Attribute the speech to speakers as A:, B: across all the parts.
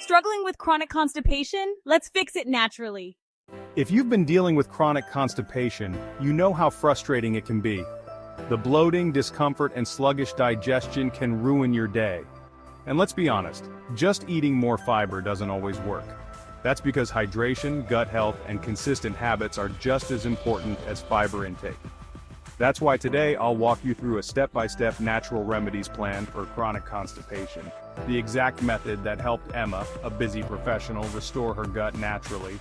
A: Struggling with chronic constipation? Let's fix it naturally.
B: If you've been dealing with chronic constipation, you know how frustrating it can be. The bloating, discomfort, and sluggish digestion can ruin your day. And let's be honest, just eating more fiber doesn't always work. That's because hydration, gut health, and consistent habits are just as important as fiber intake. That's why today I'll walk you through a step-by-step natural remedies plan for chronic constipation. The exact method that helped Emma, a busy professional, restore her gut naturally.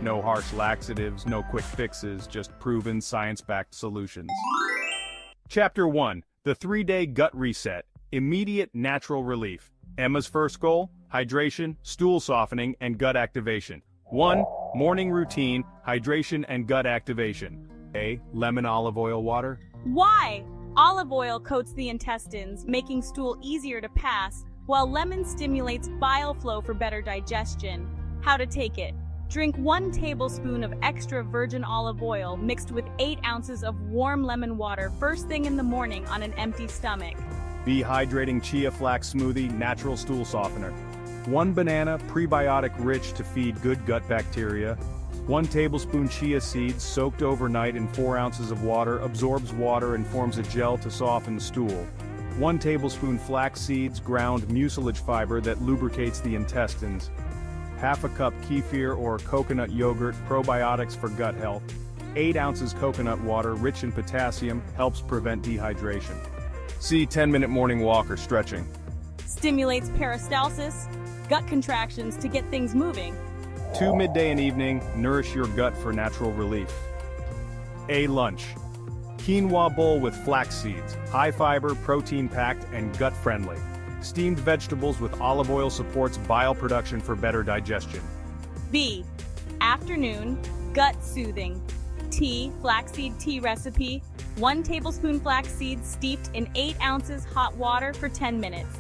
B: No harsh laxatives, no quick fixes, just proven science-backed solutions. Chapter 1. The 3-Day Gut Reset. Immediate natural relief. Emma's first goal: hydration, stool softening, and gut activation. 1. Morning routine, hydration and gut activation. A. Lemon olive oil water.
A: Why? Olive oil coats the intestines, making stool easier to pass, while lemon stimulates bile flow for better digestion. How to take it? Drink 1 tablespoon of extra virgin olive oil mixed with 8 ounces of warm lemon water first thing in the morning on an empty stomach.
B: B. Hydrating chia flax smoothie, natural stool softener. 1 banana, prebiotic rich to feed good gut bacteria. 1 tablespoon chia seeds soaked overnight in 4 ounces of water absorbs water and forms a gel to soften stool. 1 tablespoon flax seeds ground mucilage fiber that lubricates the intestines. Half a cup kefir or coconut yogurt, probiotics for gut health. 8 ounces coconut water rich in potassium, helps prevent dehydration. C. 10-minute morning walk or stretching.
A: Stimulates peristalsis, gut contractions to get things moving.
B: 2 midday and evening, nourish your gut for natural relief. A. Lunch. Quinoa bowl with flax seeds, high fiber, protein packed, and gut friendly. Steamed vegetables with olive oil supports bile production for better digestion.
A: B. Afternoon, gut soothing. Tea, flaxseed tea recipe. 1 tablespoon flax seeds steeped in 8 ounces hot water for 10 minutes.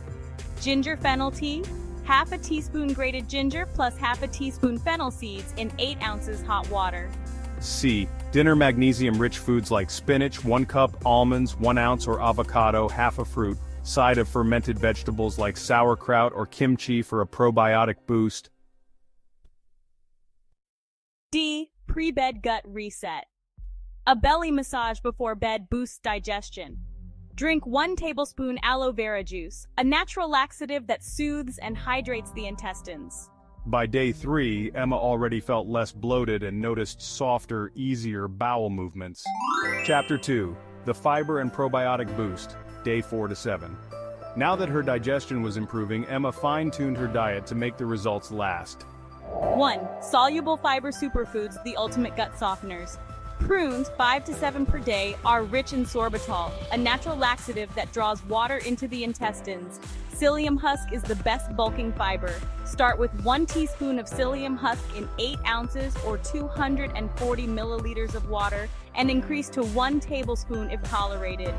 A: Ginger fennel tea. Half a teaspoon grated ginger plus half a teaspoon fennel seeds in 8 ounces hot water.
B: C. Dinner magnesium-rich foods like spinach, 1 cup, almonds, 1 ounce, or avocado, half a fruit. Side of fermented vegetables like sauerkraut or kimchi for a probiotic boost.
A: D. Pre-bed gut reset. A belly massage before bed boosts digestion. Drink 1 tablespoon aloe vera juice, a natural laxative that soothes and hydrates the intestines.
B: By day 3, Emma already felt less bloated and noticed softer, easier bowel movements. Chapter 2. The Fiber and Probiotic Boost. Day 4 to 7. Now that her digestion was improving, Emma fine-tuned her diet to make the results last.
A: 1. Soluble fiber superfoods, the ultimate gut softeners. Prunes, 5 to 7 per day, are rich in sorbitol, a natural laxative that draws water into the intestines. Psyllium husk is the best bulking fiber. Start with 1 teaspoon of psyllium husk in 8 ounces or 240 milliliters of water and increase to 1 tablespoon if tolerated.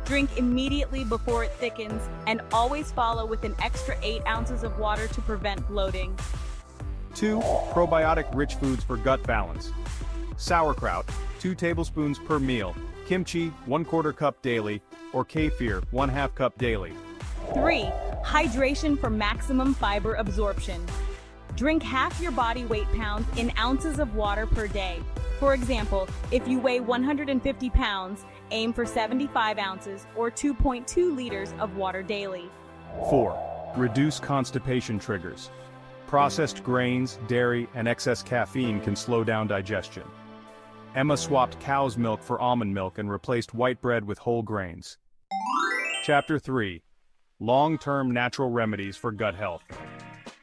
A: Drink immediately before it thickens and always follow with an extra 8 ounces of water to prevent bloating.
B: 2. Probiotic-rich foods for gut balance. Sauerkraut, 2 tablespoons per meal. Kimchi, 1/4 cup daily. Or kefir, 1/2 cup daily.
A: 3. Hydration for maximum fiber absorption. Drink half your body weight pounds in ounces of water per day. For example, if you weigh 150 pounds, aim for 75 ounces or 2.2 liters of water daily.
B: 4. Reduce constipation triggers. Processed grains, dairy, and excess caffeine can slow down digestion. Emma swapped cow's milk for almond milk and replaced white bread with whole grains. Chapter 3. Long-term natural remedies for gut health.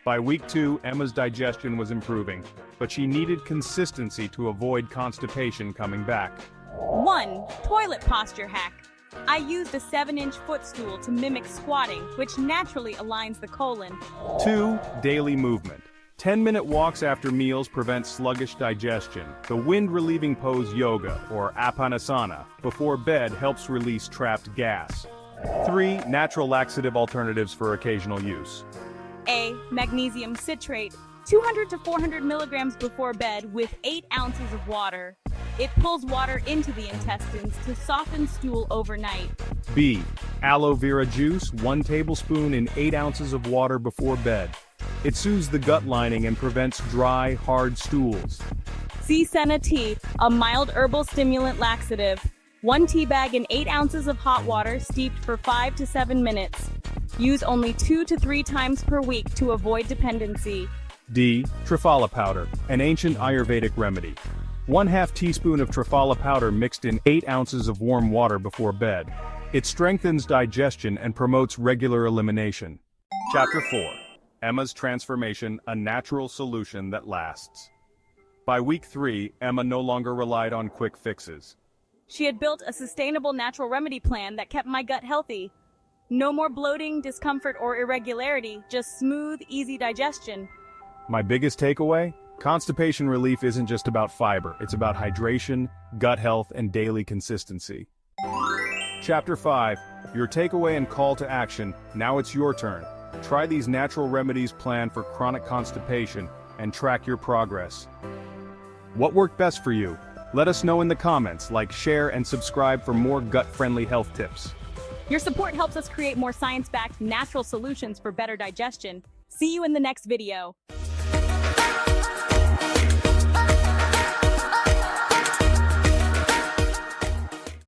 B: By week 2, Emma's digestion was improving, but she needed consistency to avoid constipation coming back.
A: 1. Toilet posture hack. I used a 7-inch footstool to mimic squatting, which naturally aligns the colon.
B: 2. Daily movement. 10-minute walks after meals prevent sluggish digestion. The wind-relieving pose yoga, or apanasana, before bed helps release trapped gas. 3. Natural laxative alternatives for occasional use.
A: A. Magnesium citrate, 200 to 400 milligrams before bed with 8 ounces of water. It pulls water into the intestines to soften stool overnight.
B: B. Aloe vera juice, 1 tablespoon in 8 ounces of water before bed. It soothes the gut lining and prevents dry, hard stools.
A: C. Senna tea, a mild herbal stimulant laxative. 1 tea bag in 8 ounces of hot water steeped for 5 to 7 minutes. Use only 2 to 3 times per week to avoid dependency.
B: D. Triphala powder, an ancient Ayurvedic remedy. 1/2 teaspoon of Triphala powder mixed in 8 ounces of warm water before bed. It strengthens digestion and promotes regular elimination. Chapter 4. Emma's Transformation, a natural solution that lasts. By week 3, Emma no longer relied on quick fixes.
A: She had built a sustainable natural remedy plan that kept my gut healthy. No more bloating, discomfort, or irregularity, just smooth, easy digestion.
B: My biggest takeaway? Constipation relief isn't just about fiber, it's about hydration, gut health, and daily consistency. Chapter 5. Your takeaway and call to action. Now it's your turn. Try these natural remedies planned for chronic constipation and track your progress. What worked best for you? Let us know in the comments, like, share, and subscribe for more gut-friendly health tips.
A: Your support helps us create more science-backed, natural solutions for better digestion. See you in the next video.